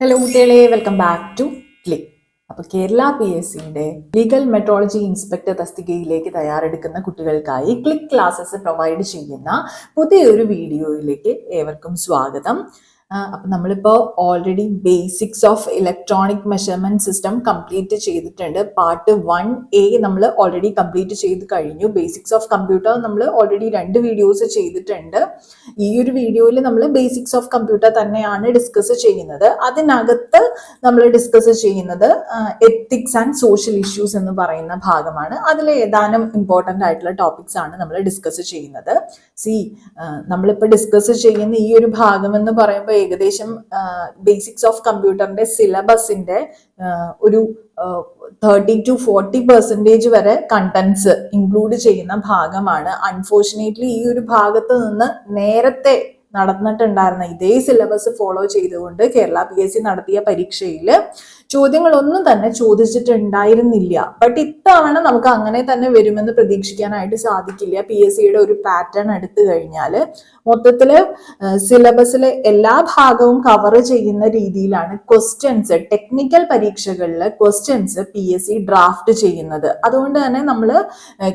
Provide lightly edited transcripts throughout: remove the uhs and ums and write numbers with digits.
Hello കുട്ടികളെ, welcome back to click. അപ്പോൾ കേരള PSCയുടെ ലീഗൽ മെട്രോളജി ഇൻസ്പെക്ടർ തസ്തികയിലേക്ക് തയ്യാറെടുക്കുന്ന കുട്ടികൾക്കായി ക്ലിക്ക് ക്ലാസ്സസ് പ്രൊവൈഡ് ചെയ്യുന്ന പുതിയൊരു വീഡിയോയിലേക്ക് ഏവർക്കും സ്വാഗതം. അപ്പം നമ്മളിപ്പോൾ already basics of electronic measurement system complete ചെയ്തിട്ടുണ്ട്. പാർട്ട് 1A നമ്മൾ ഓൾറെഡി കംപ്ലീറ്റ് ചെയ്ത് കഴിഞ്ഞു. ബേസിക്സ് ഓഫ് കമ്പ്യൂട്ടർ നമ്മൾ ഓൾറെഡി 2 വീഡിയോസ് ചെയ്തിട്ടുണ്ട്. ഈ ഒരു വീഡിയോയിൽ നമ്മൾ ബേസിക്സ് ഓഫ് കമ്പ്യൂട്ടർ തന്നെയാണ് ഡിസ്കസ് ചെയ്യുന്നത്. അതിനകത്ത് നമ്മൾ ഡിസ്കസ് ചെയ്യുന്നത് എത്തിക്സ് ആൻഡ് സോഷ്യൽ ഇഷ്യൂസ് എന്ന് പറയുന്ന ഭാഗമാണ്. അതിൽ ഏതാനും ഇമ്പോർട്ടൻ്റ് ആയിട്ടുള്ള ടോപ്പിക്സ് ആണ് നമ്മൾ ഡിസ്കസ് ചെയ്യുന്നത്. നമ്മളിപ്പോൾ ഡിസ്കസ് ചെയ്യുന്ന ഈ ഒരു ഭാഗം എന്ന് പറയുമ്പോൾ ഏകദേശം ബേസിക്സ് ഓഫ് കമ്പ്യൂട്ടറിന്റെ സിലബസിന്റെ ഒരു 30-40% വരെ കണ്ടന്റ്സ് ഇൻക്ലൂഡ് ചെയ്യുന്ന ഭാഗമാണ്. അൺഫോർച്ചുനേറ്റ്ലി ഈ ഒരു ഭാഗത്ത് നിന്ന് നേരത്തെ നടന്നിട്ടുണ്ടായിരുന്ന ഇതേ സിലബസ് ഫോളോ ചെയ്തുകൊണ്ട് കേരള PSC നടത്തിയ പരീക്ഷയിൽ ചോദ്യങ്ങളൊന്നും തന്നെ ചോദിച്ചിട്ടുണ്ടായിരുന്നില്ല. ബട്ട് ഇത്തവണ നമുക്ക് അങ്ങനെ തന്നെ വരുമെന്ന് പ്രതീക്ഷിക്കാനായിട്ട് സാധിക്കില്ല. PSCയുടെ ഒരു പാറ്റേൺ എടുത്തു കഴിഞ്ഞാൽ മൊത്തത്തില് സിലബസിലെ എല്ലാ ഭാഗവും കവർ ചെയ്യുന്ന രീതിയിലാണ് ക്വസ്റ്റ്യൻസ്, ടെക്നിക്കൽ പരീക്ഷകളിലെ ക്വസ്റ്റ്യൻസ് PSC ഡ്രാഫ്റ്റ് ചെയ്യുന്നത്. അതുകൊണ്ട് തന്നെ നമ്മൾ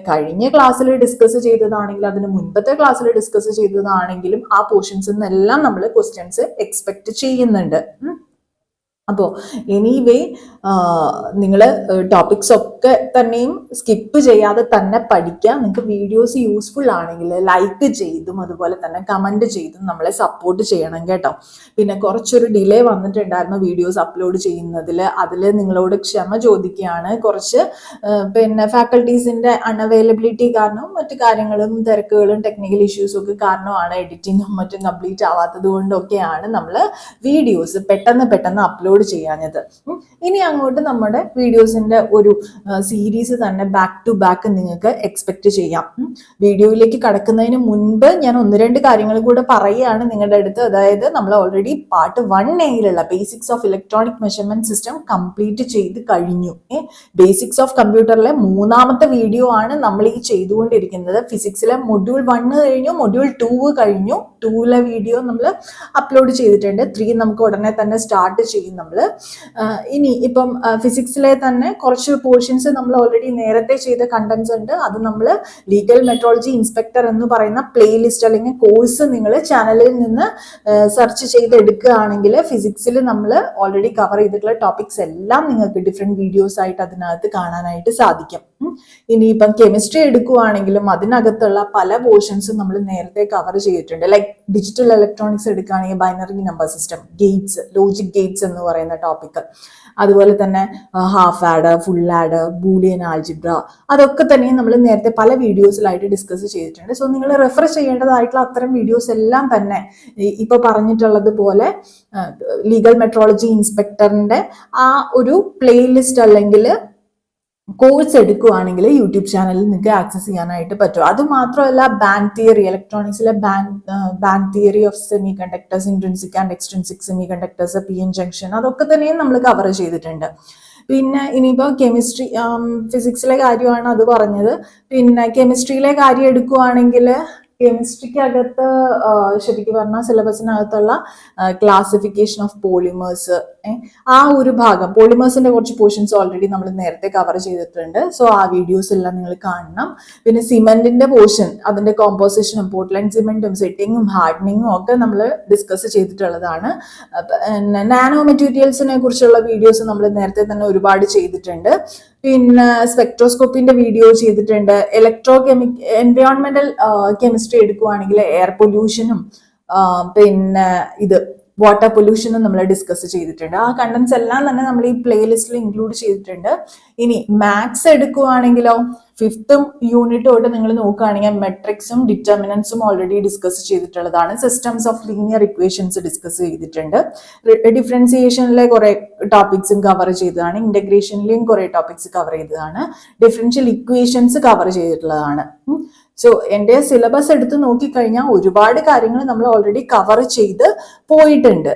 കഴിഞ്ഞ ക്ലാസ്സിൽ ഡിസ്കസ് ചെയ്തതാണെങ്കിലും അതിന് മുൻപത്തെ ക്ലാസ്സിൽ ഡിസ്കസ് ചെയ്തതാണെങ്കിലും ആ പോർഷൻസ് നിന്നെല്ലാം നമ്മൾ ക്വസ്റ്റ്യൻസ് എക്സ്പെക്ട് ചെയ്യുന്നുണ്ട്. അപ്പോൾ എനിവേ നിങ്ങൾ ടോപ്പിക്സ് ഒക്കെ തന്നെയും സ്കിപ്പ് ചെയ്യാതെ തന്നെ പഠിക്കുക. നിങ്ങൾക്ക് വീഡിയോസ് യൂസ്ഫുൾ ആണെങ്കിൽ ലൈക്ക് ചെയ്തും അതുപോലെ തന്നെ കമൻറ്റ് ചെയ്തും നമ്മളെ സപ്പോർട്ട് ചെയ്യണം കേട്ടോ. പിന്നെ കുറച്ചൊരു ഡിലേ വന്നിട്ടുണ്ടായിരുന്നു വീഡിയോസ് അപ്ലോഡ് ചെയ്യുന്നതിൽ. അതിൽ നിങ്ങളോട് ക്ഷമ ചോദിക്കുകയാണ്. കുറച്ച് ഫാക്കൽറ്റീസിൻ്റെ അൺഅവൈലബിലിറ്റി കാരണവും മറ്റു കാര്യങ്ങളും തിരക്കുകളും ടെക്നിക്കൽ ഇഷ്യൂസും ഒക്കെ കാരണമാണ് എഡിറ്റിങ്ങും മറ്റും കംപ്ലീറ്റ് ആവാത്തത് കൊണ്ടൊക്കെയാണ് നമ്മൾ വീഡിയോസ് പെട്ടെന്ന് അപ്ലോഡ് ചെയ്യാഞ്ഞത്. ഇനി അങ്ങോട്ട് നമ്മുടെ വീഡിയോസിന്റെ ഒരു സീരീസ് തന്നെ ബാക്ക് ടു ബാക്ക് നിങ്ങൾക്ക് എക്സ്പെക്ട് ചെയ്യാം. വീഡിയോയിലേക്ക് കടക്കുന്നതിന് മുൻപ് ഞാൻ 1-2 കാര്യങ്ങൾ കൂടെ പറയുകയാണ് നിങ്ങളുടെ അടുത്ത്. അതായത് നമ്മൾ ഓൾറെഡി പാർട്ട് 1Aയിലുള്ള basics of electronic measurement system complete ചെയ്ത് കഴിഞ്ഞു. ബേസിക്സ് ഓഫ് കമ്പ്യൂട്ടറിലെ 3ാമത്തെ വീഡിയോ ആണ് നമ്മൾ ഈ ചെയ്തുകൊണ്ടിരിക്കുന്നത്. ഫിസിക്സിലെ മൊഡ്യൂൾ 1 കഴിഞ്ഞു, മൊഡ്യൂൾ 2 കഴിഞ്ഞു. 2ലെ വീഡിയോ നമ്മൾ അപ്ലോഡ് ചെയ്തിട്ടുണ്ട്. 3 നമുക്ക് ഉടനെ തന്നെ സ്റ്റാർട്ട് ചെയ്യും. നമ്മൾ ഇനി ഇപ്പം ഫിസിക്സിലെ തന്നെ കുറച്ച് പോർഷൻസ് നമ്മൾ ഓൾറെഡി നേരത്തെ ചെയ്ത കണ്ടന്റ്സ് ഉണ്ട്. അത് നമ്മൾ ലീഗൽ മെട്രോളജി ഇൻസ്പെക്ടർ എന്ന് പറയുന്ന പ്ലേലിസ്റ്റ് അല്ലെങ്കിൽ കോഴ്സ് നിങ്ങൾ ചാനലിൽ നിന്ന് സെർച്ച് ചെയ്ത് എടുക്കുകയാണെങ്കിൽ ഫിസിക്സിൽ നമ്മൾ ഓൾറെഡി കവർ ചെയ്തിട്ടുള്ള ടോപ്പിക്സ് എല്ലാം നിങ്ങൾക്ക് ഡിഫറെന്റ് വീഡിയോസ് ആയിട്ട് അതിനകത്ത് കാണാനായിട്ട് സാധിക്കും. ഇനിയിപ്പം കെമിസ്ട്രി എടുക്കുകയാണെങ്കിലും അതിനകത്തുള്ള പല പോർഷൻസും നമ്മൾ നേരത്തെ കവർ ചെയ്തിട്ടുണ്ട്. ലൈക്ക് ഡിജിറ്റൽ ഇലക്ട്രോണിക്സ് എടുക്കുകയാണെങ്കിൽ binary number system, Gates, logic Gates എന്ന് പറയുന്ന ടോപ്പിക്, അതുപോലെ തന്നെ half add, full add, Boolean algebra, അതൊക്കെ തന്നെയും നമ്മൾ നേരത്തെ പല വീഡിയോസിലായിട്ട് ഡിസ്കസ് ചെയ്തിട്ടുണ്ട്. സോ നിങ്ങൾ റെഫർ ചെയ്യേണ്ടതായിട്ടുള്ള അത്തരം വീഡിയോസ് എല്ലാം തന്നെ ഇപ്പൊ പറഞ്ഞിട്ടുള്ളത് പോലെ ലീഗൽ മെട്രോളജി ഇൻസ്പെക്ടറിന്റെ ആ ഒരു പ്ലേലിസ്റ്റ് അല്ലെങ്കിൽ കോഴ്സ് എടുക്കുകയാണെങ്കിൽ യൂട്യൂബ് ചാനലിൽ നിങ്ങൾക്ക് ആക്സസ് ചെയ്യാനായിട്ട് പറ്റും. അത് മാത്രമല്ല ബാൻഡ് തിയറി, ഇലക്ട്രോണിക്സിലെ band theory of semiconductors, intrinsic and extrinsic semiconductors, PN junction, അതൊക്കെ തന്നെയും നമ്മൾ കവർ ചെയ്തിട്ടുണ്ട്. പിന്നെ ഇനിയിപ്പോൾ കെമിസ്ട്രി, ഫിസിക്സിലെ കാര്യമാണ് അത് പറഞ്ഞത്. പിന്നെ കെമിസ്ട്രിയിലെ കാര്യം എടുക്കുകയാണെങ്കിൽ കെമിസ്ട്രിക്കകത്ത് ശരിക്കും പറഞ്ഞാൽ സിലബസിനകത്തുള്ള ക്ലാസിഫിക്കേഷൻ ഓഫ് പോളിമേഴ്സ്, ആ ഒരു ഭാഗം, പോളിമേഴ്സിന്റെ കുറച്ച് പോർഷൻസ് ഓൾറെഡി നമ്മൾ നേരത്തെ കവർ ചെയ്തിട്ടുണ്ട്. സോ ആ വീഡിയോസ് എല്ലാം നിങ്ങൾ കാണണം. പിന്നെ സിമെന്റിന്റെ പോർഷൻ, അതിന്റെ കോമ്പോസിഷനും പോർട്ട്ലാൻഡ് സിമെന്റും സെറ്റിങ്ങും ഹാർഡനിങ്ങും ഒക്കെ നമ്മൾ ഡിസ്കസ് ചെയ്തിട്ടുള്ളതാണ്. നാനോ മെറ്റീരിയൽസിനെ കുറിച്ചുള്ള വീഡിയോസ് നമ്മൾ നേരത്തെ തന്നെ ഒരുപാട് ചെയ്തിട്ടുണ്ട്. പിന്നെ സ്പെക്ട്രോസ്കോപ്പിന്റെ വീഡിയോ ചെയ്തിട്ടുണ്ട്. എൻവയോൺമെന്റൽ കെമിസ്ട്രി എടുക്കുകയാണെങ്കിൽ എയർ പൊല്യൂഷനും പിന്നെ വാട്ടർ പൊല്യൂഷനും നമ്മൾ ഡിസ്കസ് ചെയ്തിട്ടുണ്ട്. ആ കണ്ടന്റ്സ് എല്ലാം തന്നെ നമ്മൾ ഈ പ്ലേലിസ്റ്റിൽ ഇൻക്ലൂഡ് ചെയ്തിട്ടുണ്ട്. ഇനി മാത്സ് എടുക്കുകയാണെങ്കിലോ 5th യൂണിറ്റ് തൊട്ട് നിങ്ങൾ നോക്കുകയാണെങ്കിൽ മെട്രിക്സും ഡിറ്റർമിനൻസും ഓൾറെഡി ഡിസ്കസ് ചെയ്തിട്ടുള്ളതാണ്. Systems of linear equations discuss ചെയ്തിട്ടുണ്ട്. ഡിഫറൻസിയേഷനിലെ കുറെ ടോപ്പിക്സും കവർ ചെയ്തതാണ്. ഇന്റഗ്രേഷനിലെയും കുറെ ടോപ്പിക്സ് കവർ ചെയ്തതാണ്. ഡിഫറൻഷ്യൽ ഇക്വേഷൻസ് കവർ ചെയ്തിട്ടുള്ളതാണ്. സോ എൻ്റെ സിലബസ് എടുത്ത് നോക്കിക്കഴിഞ്ഞാൽ ഒരുപാട് കാര്യങ്ങൾ നമ്മൾ ഓൾറെഡി കവർ ചെയ്ത് പോയിട്ടുണ്ട്.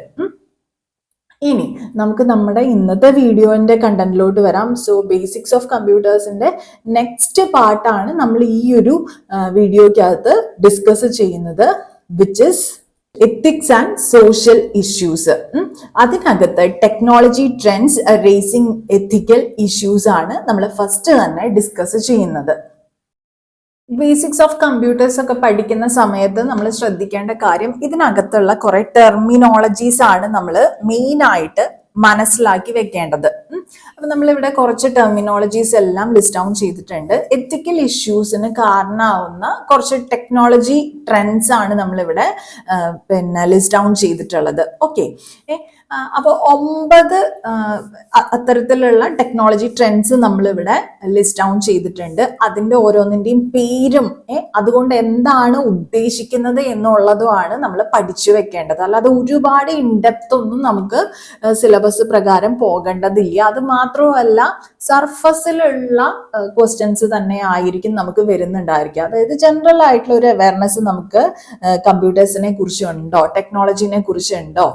ഇനി നമുക്ക് നമ്മുടെ ഇന്നത്തെ വീഡിയോന്റെ കണ്ടന്റിലോട്ട് വരാം. സോ ബേസിക്സ് ഓഫ് കമ്പ്യൂട്ടേഴ്സിന്റെ നെക്സ്റ്റ് പാർട്ടാണ് നമ്മൾ ഈ ഒരു വീഡിയോക്കകത്ത് ഡിസ്കസ് ചെയ്യുന്നത്, which is ethics and social issues. അതിനകത്ത് technology trends raising ethical issues ആണ് നമ്മൾ ഫസ്റ്റ് തന്നെ ഡിസ്കസ് ചെയ്യുന്നത്. ബേസിക്സ് ഓഫ് കമ്പ്യൂട്ടേഴ്സ് ഒക്കെ പഠിക്കുന്ന സമയത്ത് നമ്മൾ ശ്രദ്ധിക്കേണ്ട കാര്യം ഇതിനകത്തുള്ള കുറെ ടെർമിനോളജീസ് ആണ് നമ്മൾ മെയിൻ ആയിട്ട് മനസ്സിലാക്കി വെക്കേണ്ടത്. അപ്പൊ നമ്മളിവിടെ കുറച്ച് ടെർമിനോളജീസ് എല്ലാം ലിസ്റ്റ് ഡൗൺ ചെയ്തിട്ടുണ്ട്. എത്തിക്കൽ ഇഷ്യൂസിന് കാരണമാവുന്ന കുറച്ച് ടെക്നോളജി ട്രെൻഡ്സ് ആണ് നമ്മളിവിടെ ലിസ്റ്റ് ഡൗൺ ചെയ്തിട്ടുള്ളത്. ഓക്കെ, അപ്പോൾ 9 അത്തരത്തിലുള്ള ടെക്നോളജി ട്രെൻഡ്സ് നമ്മളിവിടെ ലിസ്റ്റ് ഡൗൺ ചെയ്തിട്ടുണ്ട്. അതിന്റെ ഓരോന്നിന്റെയും പേരും അതുകൊണ്ട് എന്താണ് ഉദ്ദേശിക്കുന്നത് എന്നുള്ളതുമാണ് നമ്മൾ പഠിച്ചു വെക്കേണ്ടത്. അല്ലാതെ ഒരുപാട് ഇൻഡെപ്ത് ഒന്നും നമുക്ക് സിലബസ് പ്രകാരം പോകേണ്ടതില്ല. അത് മാത്രമല്ല സർഫസിലുള്ള ക്വസ്റ്റ്യൻസ് തന്നെ ആയിരിക്കും നമുക്ക് വരുന്നുണ്ടായിരിക്കുക. അതായത് ജനറൽ ആയിട്ടുള്ള ഒരു അവയർനെസ് നമുക്ക് കമ്പ്യൂട്ടേഴ്സിനെ കുറിച്ചുണ്ടോ, ടെക്നോളജിനെ കുറിച്ചുണ്ടോ,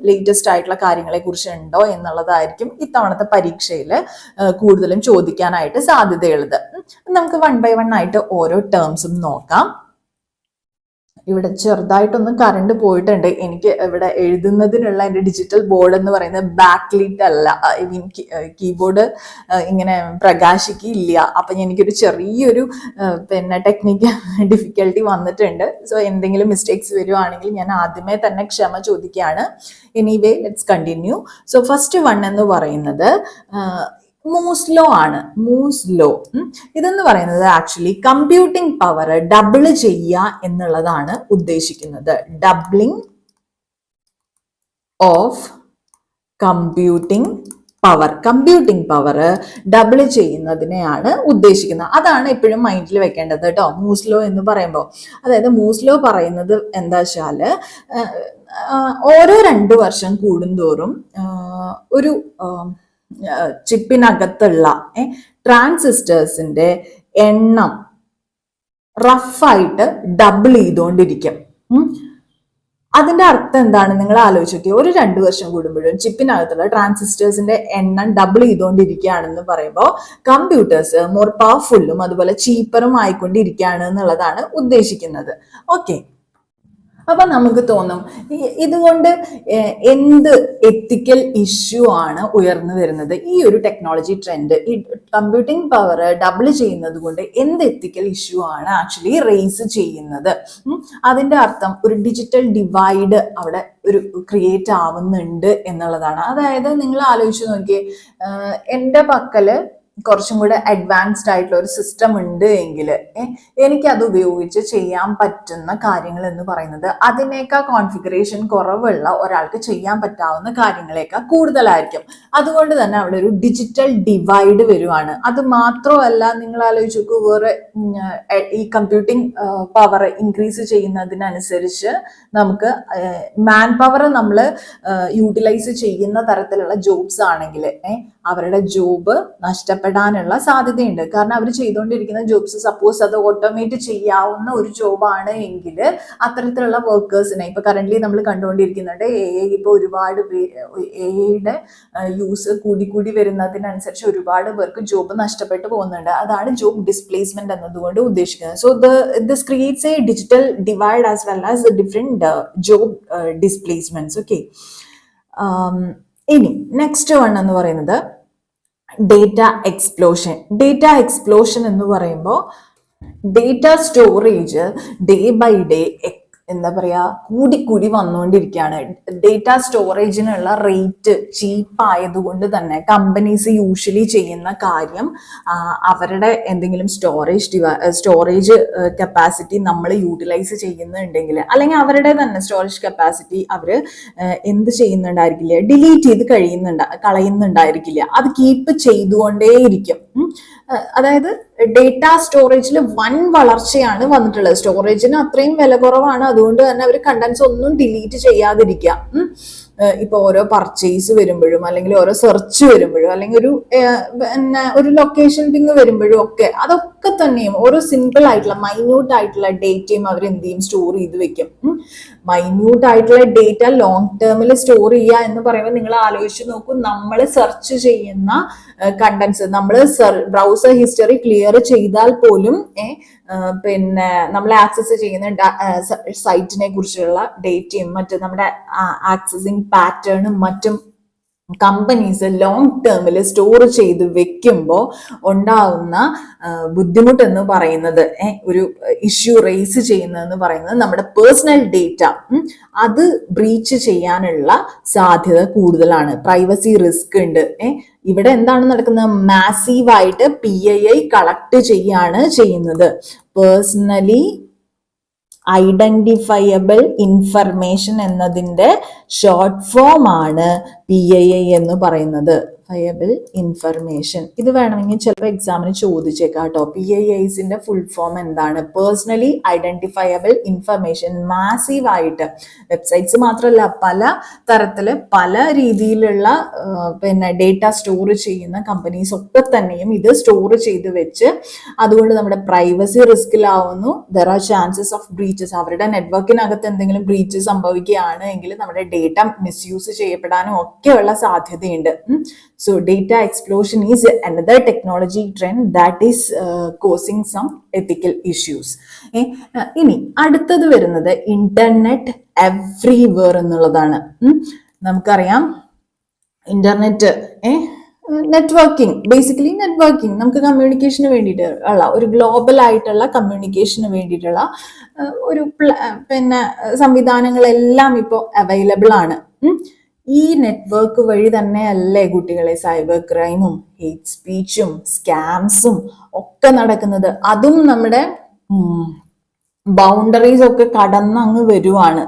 ലേറ്റസ്റ്റ് ആയിട്ടുള്ള കാര്യങ്ങളെ കുറിച്ചുണ്ടോ എന്നുള്ളതായിരിക്കും ഇത്തവണത്തെ പരീക്ഷയിൽ കൂടുതലും ചോദിക്കാനായിട്ട് സാധ്യതയുള്ളത്. നമുക്ക് 1 by 1 ആയിട്ട് ഓരോ ടേംസും നോക്കാം. ഇവിടെ ചെറുതായിട്ടൊന്നും കറണ്ട് പോയിട്ടുണ്ട്. എനിക്ക് ഇവിടെ എഴുതുന്നതിനുള്ള എൻ്റെ ഡിജിറ്റൽ ബോർഡ് എന്ന് പറയുന്നത് ബാക്ക് ലിറ്റ് അല്ല, ഐ മീൻ കീബോർഡ് ഇങ്ങനെ പ്രകാശിക്കില്ല. അപ്പം എനിക്കൊരു ചെറിയൊരു ടെക്നിക്കൽ ഡിഫിക്കൽട്ടി വന്നിട്ടുണ്ട്. സോ എന്തെങ്കിലും മിസ്റ്റേക്സ് വരുവാണെങ്കിൽ ഞാൻ ആദ്യമേ തന്നെ ക്ഷമ ചോദിക്കുകയാണ്. Anyway let's continue. So first 1 എന്ന് പറയുന്നത് മൂസ് ലോ ആണ്. മൂസ് ലോ ഇതെന്ന് പറയുന്നത് ആക്ച്വലി കമ്പ്യൂട്ടിംഗ് പവർ ഡബിൾ ചെയ്യുക എന്നുള്ളതാണ് ഉദ്ദേശിക്കുന്നത്. Doubling of computing power double ചെയ്യുന്നതിനെയാണ് ഉദ്ദേശിക്കുന്നത്. അതാണ് എപ്പോഴും മൈൻഡിൽ വെക്കേണ്ടത് കേട്ടോ, മൂസ് ലോ എന്ന് പറയുമ്പോൾ. അതായത് മൂസ് ലോ പറയുന്നത് എന്താ വെച്ചാല് ഓരോ 2 വർഷം കൂടുന്തോറും ഒരു ചിപ്പിനകത്തുള്ള ട്രാൻസിസ്റ്റേഴ്സിന്റെ എണ്ണം റഫായിട്ട് ഡബിൾ ചെയ്തുകൊണ്ടിരിക്കും. അതിന്റെ അർത്ഥം എന്താണ് നിങ്ങൾ ആലോചിച്ച് നോക്കിയോ? ഒരു 2 വർഷം കൂടുമ്പോഴും ചിപ്പിനകത്തുള്ള ട്രാൻസിസ്റ്റേഴ്സിന്റെ എണ്ണം ഡബിൾ ചെയ്തുകൊണ്ടിരിക്കുകയാണെന്ന് പറയുമ്പോൾ കമ്പ്യൂട്ടേഴ്സ് മോർ പവർഫുള്ളും അതുപോലെ ചീപ്പറും ആയിക്കൊണ്ടിരിക്കുകയാണ് എന്നുള്ളതാണ് ഉദ്ദേശിക്കുന്നത്. ഓക്കെ, അപ്പൊ നമുക്ക് തോന്നും ഇതുകൊണ്ട് എന്ത് എത്തിക്കൽ ഇഷ്യൂ ആണ് ഉയർന്നു വരുന്നത്? ഈ ഒരു ടെക്നോളജി ട്രെൻഡ്, ഈ കമ്പ്യൂട്ടിംഗ് പവർ ഡബിൾ ചെയ്യുന്നത് കൊണ്ട് എന്ത് എത്തിക്കൽ ഇഷ്യൂ ആണ് ആക്ച്വലി റേസ് ചെയ്യുന്നത്? അതിന്റെ അർത്ഥം ഒരു ഡിജിറ്റൽ ഡിവൈഡ് അവിടെ ഒരു ക്രിയേറ്റ് ആവുന്നുണ്ട് എന്നുള്ളതാണ്. അതായത് നിങ്ങൾ ആലോചിച്ച് നോക്കിയേ, എൻ്റെ പക്കല് കുറച്ചും കൂടെ അഡ്വാൻസ്ഡ് ആയിട്ടുള്ള ഒരു സിസ്റ്റം ഉണ്ട് എങ്കിൽ എനിക്കത് ഉപയോഗിച്ച് ചെയ്യാൻ പറ്റുന്ന കാര്യങ്ങൾ എന്ന് പറയുന്നത് അതിനേക്കാൾ കോൺഫിഗറേഷൻ കുറവുള്ള ഒരാൾക്ക് ചെയ്യാൻ പറ്റാവുന്ന കാര്യങ്ങളേക്കാൾ കൂടുതലായിരിക്കും. അതുകൊണ്ട് തന്നെ അവിടെ ഒരു ഡിജിറ്റൽ ഡിവൈഡ് വരുവാണ്. അത് മാത്രമല്ല, നിങ്ങൾ ആലോചിച്ച് നോക്കൂ, വേറെ ഈ കമ്പ്യൂട്ടിംഗ് പവർ ഇൻക്രീസ് ചെയ്യുന്നതിനനുസരിച്ച് നമുക്ക് മാൻ പവർ നമ്മൾ യൂട്ടിലൈസ് ചെയ്യുന്ന തരത്തിലുള്ള ജോബ്സ് ആണെങ്കിൽ അവരുടെ ജോബ് നഷ്ടപ്പെടാനുള്ള സാധ്യതയുണ്ട്. കാരണം അവർ ചെയ്തുകൊണ്ടിരിക്കുന്ന ജോബ്സ് സപ്പോസ് അത് ഓട്ടോമേറ്റ് ചെയ്യാവുന്ന ഒരു ജോബാണ് എങ്കിൽ അത്തരത്തിലുള്ള വർക്കേഴ്സിനെ ഇപ്പൊ കറന്റ്ലി നമ്മൾ കണ്ടുകൊണ്ടിരിക്കുന്നുണ്ട്. ഇപ്പൊ ഒരുപാട് എയുടെ യൂസ് കൂടി വരുന്നതിനനുസരിച്ച് ഒരുപാട് പേർക്ക് ജോബ് നഷ്ടപ്പെട്ടു പോകുന്നുണ്ട്. അതാണ് ജോബ് ഡിസ്പ്ലേസ്മെന്റ് എന്നതുകൊണ്ട് ഉദ്ദേശിക്കുന്നത്. So this creates a digital divide as well as different job displacements. Okay, ഇനി നെക്സ്റ്റ് 1 എന്ന് പറയുന്നത് ഡേറ്റ എക്സ്പ്ലോഷൻ എന്ന് പറയുമ്പോൾ data storage day by day എന്താ പറയാ കൂടി വന്നുകൊണ്ടിരിക്കുകയാണ്. ഡേറ്റ സ്റ്റോറേജിനുള്ള റേറ്റ് ചീപ്പ് ആയതുകൊണ്ട് തന്നെ കമ്പനീസ് യൂഷ്വലി ചെയ്യുന്ന കാര്യം അവരുടെ എന്തെങ്കിലും സ്റ്റോറേജ് കപ്പാസിറ്റി നമ്മൾ യൂട്ടിലൈസ് ചെയ്യുന്നുണ്ടെങ്കിൽ, അല്ലെങ്കിൽ അവരുടെ തന്നെ സ്റ്റോറേജ് കപ്പാസിറ്റി അവർ എന്ത് ചെയ്യുന്നുണ്ടായിരിക്കില്ല, ഡിലീറ്റ് ചെയ്ത് കളയുന്നുണ്ടായിരിക്കില്ല. അത് കീപ്പ് ചെയ്തുകൊണ്ടേയിരിക്കും. അതായത് ഡേറ്റ സ്റ്റോറേജിൽ വൻ വളർച്ചയാണ് വന്നിട്ടുള്ളത്. സ്റ്റോറേജിന് അത്രയും വില കുറവാണ്. അതുകൊണ്ട് തന്നെ അവർ കണ്ടന്റ്സ് ഒന്നും ഡിലീറ്റ് ചെയ്യാതിരിക്കുക. ഇപ്പൊ ഓരോ പർച്ചേസ് വരുമ്പോഴും അല്ലെങ്കിൽ ഓരോ സെർച്ച് വരുമ്പോഴും അല്ലെങ്കിൽ ഒരു ലൊക്കേഷൻ പിങ് വരുമ്പോഴും ഒക്കെ അതൊക്കെ തന്നെയും ഓരോ സിമ്പിൾ ആയിട്ടുള്ള മൈന്യൂട്ട് ആയിട്ടുള്ള ഡേറ്റയും അവർ എന്ത് ചെയ്യും, സ്റ്റോർ ചെയ്ത് വെക്കും. മൈന്യൂട്ട് ആയിട്ടുള്ള ഡേറ്റ ലോങ് ടേമിൽ സ്റ്റോർ ചെയ്യുക എന്ന് പറയുമ്പോൾ നിങ്ങൾ ആലോചിച്ച് നോക്കൂ, നമ്മൾ സെർച്ച് ചെയ്യുന്ന കണ്ടന്റ്സ് നമ്മൾ ബ്രൗസർ ഹിസ്റ്ററി ക്ലിയർ ചെയ്താൽ പോലും പിന്നെ നമ്മൾ ആക്സസ് ചെയ്യുന്ന സൈറ്റിനെ കുറിച്ചുള്ള ഡേറ്റയും മറ്റും നമ്മുടെ ആക്സസിങ് പാറ്റേണും മറ്റും കമ്പനീസ് ലോങ് ടേമിൽ സ്റ്റോർ ചെയ്ത് വെക്കുമ്പോൾ ഉണ്ടാവുന്ന ബുദ്ധിമുട്ടെന്ന് പറയുന്നത് ഒരു ഇഷ്യൂ റേസ് ചെയ്യുന്നതെന്ന് പറയുന്നത് നമ്മുടെ പേഴ്സണൽ ഡേറ്റ അത് ബ്രീച്ച് ചെയ്യാനുള്ള സാധ്യത കൂടുതലാണ്. പ്രൈവസി റിസ്ക് ഉണ്ട്. ഇവിടെ എന്താണ് നടക്കുന്നത്? മാസീവായിട്ട് PII കളക്ട് ചെയ്യാണ് ചെയ്യുന്നത്. പേഴ്സണലി ഐഡന്റിഫയബിൾ ഇൻഫർമേഷൻ എന്നതിൻ്റെ ഷോർട്ട് ഫോം ആണ് PII എന്ന് പറയുന്നത്. ഫയബിൾ ഇൻഫർമേഷൻ. ഇത് വേണമെങ്കിൽ ചിലപ്പോൾ എക്സാമിന് ചോദിച്ചേക്കാം കേട്ടോ. PIIസിന്റെ ഫുൾ ഫോം എന്താണ്? Personally identifiable information. മാസീവായിട്ട് വെബ്സൈറ്റ്സ് മാത്രമല്ല, പല തരത്തില് പല രീതിയിലുള്ള ഡേറ്റ സ്റ്റോർ ചെയ്യുന്ന കമ്പനീസ് ഒക്കെ തന്നെയും ഇത് സ്റ്റോർ ചെയ്ത് വെച്ച് അതുകൊണ്ട് നമ്മുടെ പ്രൈവസി റിസ്കിലാവുന്നു. There are chances of breaches. അവരുടെ നെറ്റ്വർക്കിനകത്ത് എന്തെങ്കിലും ബ്രീച്ച് സംഭവിക്കുകയാണ് എങ്കിൽ നമ്മുടെ ഡേറ്റ മിസ്യൂസ് ചെയ്യപ്പെടാനും ഒക്കെയുള്ള സാധ്യതയുണ്ട്. So data explosion is another technology trend that is causing some ethical issues. ഇനി അടുത്തത് വരുന്നത് ഇന്റർനെറ്റ് എവ്രിവെയർ എന്നുള്ളതാണ്. നമുക്കറിയാം ഇന്റർനെറ്റ് നെറ്റ്വർക്കിംഗ്, ബേസിക്കലി നെറ്റ്വർക്കിംഗ് നമുക്ക് കമ്മ്യൂണിക്കേഷന് വേണ്ടിയിട്ട് ഉള്ള ഒരു ഗ്ലോബൽ ആയിട്ടുള്ള കമ്മ്യൂണിക്കേഷന് വേണ്ടിയിട്ടുള്ള ഒരു സംവിധാനങ്ങളെല്ലാം ഇപ്പോൾ അവൈലബിൾ ആണ്. ഈ നെറ്റ്വർക്ക് വഴി തന്നെയല്ലേ കുട്ടികളെ സൈബർ ക്രൈമും ഹേറ്റ് സ്പീച്ചും സ്കാംസും ഒക്കെ നടക്കുന്നത്. അതും നമ്മുടെ ബൗണ്ടറീസ് ഒക്കെ കടന്ന് അങ്ങ് വരുവാണ്.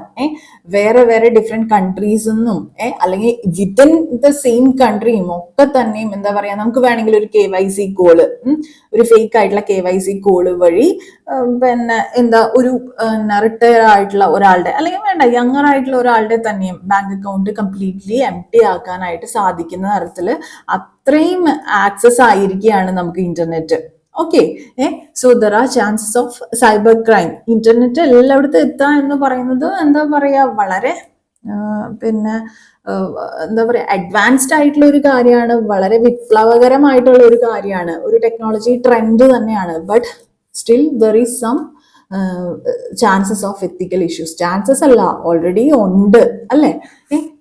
വേറെ വേറെ ഡിഫറെന്റ് കൺട്രീസ് നിന്നും അല്ലെങ്കിൽ വിത്തിൻ ദ സെയിം കൺട്രിയും ഒക്കെ തന്നെയും എന്താ പറയാ, നമുക്ക് വേണമെങ്കിൽ ഒരു KYC കോള്, ഒരു ഫേക്ക് ആയിട്ടുള്ള KYC കോള് വഴി ഒരു റിട്ടയർ ആയിട്ടുള്ള ഒരാളുടെ അല്ലെങ്കിൽ വേണ്ട യങ്ങർ ആയിട്ടുള്ള ഒരാളുടെ തന്നെയും ബാങ്ക് അക്കൗണ്ട് കംപ്ലീറ്റ്ലി എംപ്റ്റി ആക്കാനായിട്ട് സാധിക്കുന്ന തരത്തില് അത്രയും ആക്സസ് ആയിരിക്കുകയാണ് നമുക്ക് internet. Okay, so there are chances of cyber crime. Internet എല്ലായിടത്തും എത്തുക എന്ന് പറയുന്നത് എന്താ പറയാ, വളരെ എന്താ പറയാ അഡ്വാൻസ്ഡ് ആയിട്ടുള്ള ഒരു കാര്യമാണ്, വളരെ വിപ്ലവകരമായിട്ടുള്ള ഒരു കാര്യമാണ്, ഒരു ടെക്നോളജി ട്രെൻഡ് തന്നെയാണ്. But still there is some chances of ethical issues. Chances അല്ല, ഓൾറെഡി ഉണ്ട് അല്ലേ.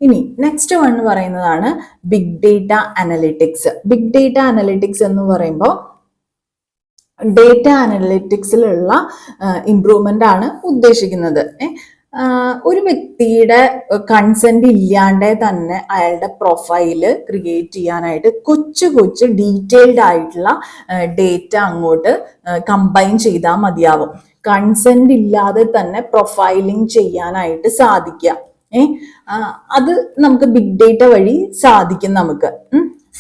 ഇനി നെക്സ്റ്റ് വൺ പറയുന്നതാണ് big data analytics. Big data analytics എന്ന് പറയുമ്പോൾ ഡേറ്റ അനലിറ്റിക്സിലുള്ള ഇംപ്രൂവ്മെന്റ് ആണ് ഉദ്ദേശിക്കുന്നത്. ഒരു വ്യക്തിയുടെ കൺസെന്റ് ഇല്ലാണ്ട് തന്നെ അയാളുടെ പ്രൊഫൈല് ക്രിയേറ്റ് ചെയ്യാനായിട്ട് കൊച്ചു ഡീറ്റെയിൽഡ് ആയിട്ടുള്ള ഡേറ്റ അങ്ങോട്ട് കമ്പൈൻ ചെയ്താൽ മതിയാവും. കൺസെന്റ് ഇല്ലാതെ തന്നെ പ്രൊഫൈലിംഗ് ചെയ്യാനായിട്ട് സാധിക്കുക. അത് നമുക്ക് ബിഗ് ഡേറ്റ വഴി സാധിക്കും നമുക്ക്.